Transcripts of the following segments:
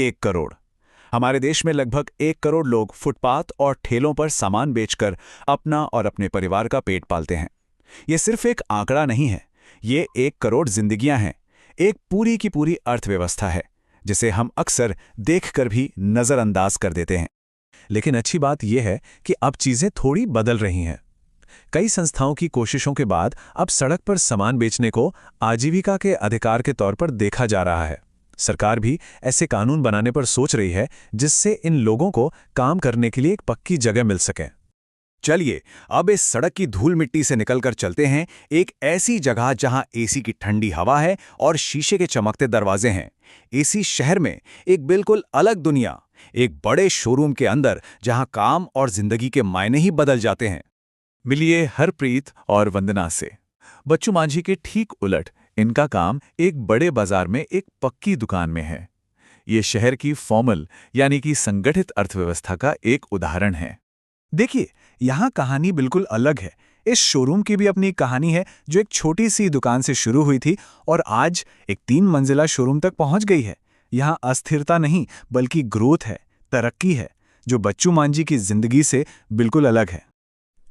1 करोड़। हमारे देश में लगभग 1 करोड़ लोग फुटपाथ और ठेलों पर सामान बेचकर अपना और अपने परिवार का पेट पालते हैं। ये सिर्फ एक आंकड़ा नहीं है, ये 1 करोड़ जिंदगियां हैं, एक पूरी की पूरी अर्थव्यवस्था है जिसे हम अक्सर देखकर भी नजरअंदाज कर देते हैं। लेकिन अच्छी बात यह है कि अब चीजें थोड़ी बदल रही हैं। कई संस्थाओं की कोशिशों के बाद अब सड़क पर सामान बेचने को आजीविका के अधिकार के तौर पर देखा जा रहा है। सरकार भी ऐसे कानून बनाने पर सोच रही है जिससे इन लोगों को काम करने के लिए एक पक्की जगह मिल सके। चलिए अब इस सड़क की धूल मिट्टी से निकलकर चलते हैं एक ऐसी जगह जहां एसी की ठंडी हवा है और शीशे के चमकते दरवाजे हैं। इसी शहर में एक बिल्कुल अलग दुनिया, एक बड़े शोरूम के अंदर जहां काम और जिंदगी के मायने ही बदल जाते हैं। मिलिए हरप्रीत और वंदना से। बच्चू मांझी के ठीक उलट इनका काम एक बड़े बाजार में एक पक्की दुकान में है। ये शहर की फॉर्मल यानी कि संगठित अर्थव्यवस्था का एक उदाहरण है। देखिए, यहाँ कहानी बिल्कुल अलग है। इस शोरूम की भी अपनी कहानी है, जो एक छोटी सी दुकान से शुरू हुई थी और आज एक 3 मंजिला शोरूम तक पहुंच गई है। यहाँ अस्थिरता नहीं बल्कि ग्रोथ है, तरक्की है, जो बच्चू मांझी की जिंदगी से बिल्कुल अलग है।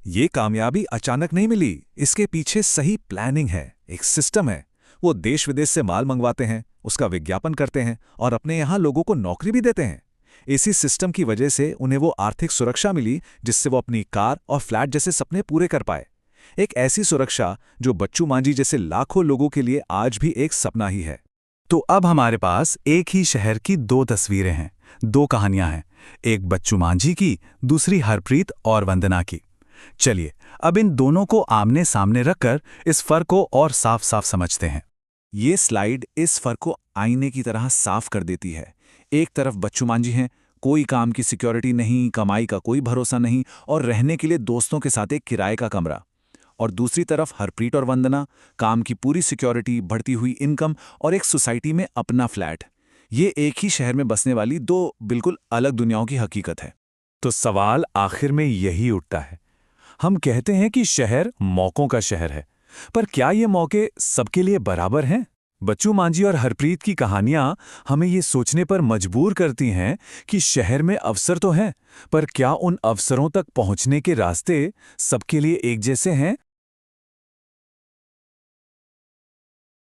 ये कामयाबी अचानक नहीं मिली, इसके पीछे सही प्लानिंग है, एक सिस्टम है। वो देश विदेश से माल मंगवाते हैं, उसका विज्ञापन करते हैं और अपने यहाँ लोगों को नौकरी भी देते हैं। इसी सिस्टम की वजह से उन्हें वो आर्थिक सुरक्षा मिली जिससे वो अपनी कार और फ्लैट जैसे सपने पूरे कर पाए। एक ऐसी सुरक्षा जो बच्चू मांझी जैसे लाखों लोगों के लिए आज भी एक सपना ही है। तो अब हमारे पास एक ही शहर की 2 तस्वीरें हैं, 2 कहानियां हैं, एक बच्चू मांझी की, दूसरी हरप्रीत और वंदना की। चलिए अब इन दोनों को आमने सामने रखकर इस फर्क को और साफ साफ समझते हैं। ये स्लाइड इस फर्क को आईने की तरह साफ कर देती है। एक तरफ बच्चू मांझी हैं, कोई काम की सिक्योरिटी नहीं, कमाई का कोई भरोसा नहीं और रहने के लिए दोस्तों के साथ एक किराए का कमरा। और दूसरी तरफ हरप्रीत और वंदना, काम की पूरी सिक्योरिटी, बढ़ती हुई इनकम और एक सोसाइटी में अपना फ्लैट। ये एक ही शहर में बसने वाली 2 बिल्कुल अलग दुनियाओं की हकीकत है। तो सवाल आखिर में यही उठता है। हम कहते हैं कि शहर मौकों का शहर है, पर क्या ये मौके सबके लिए बराबर हैं? बच्चू मांझी और हरप्रीत की कहानियां हमें ये सोचने पर मजबूर करती हैं कि शहर में अवसर तो हैं, पर क्या उन अवसरों तक पहुंचने के रास्ते सबके लिए एक जैसे हैं?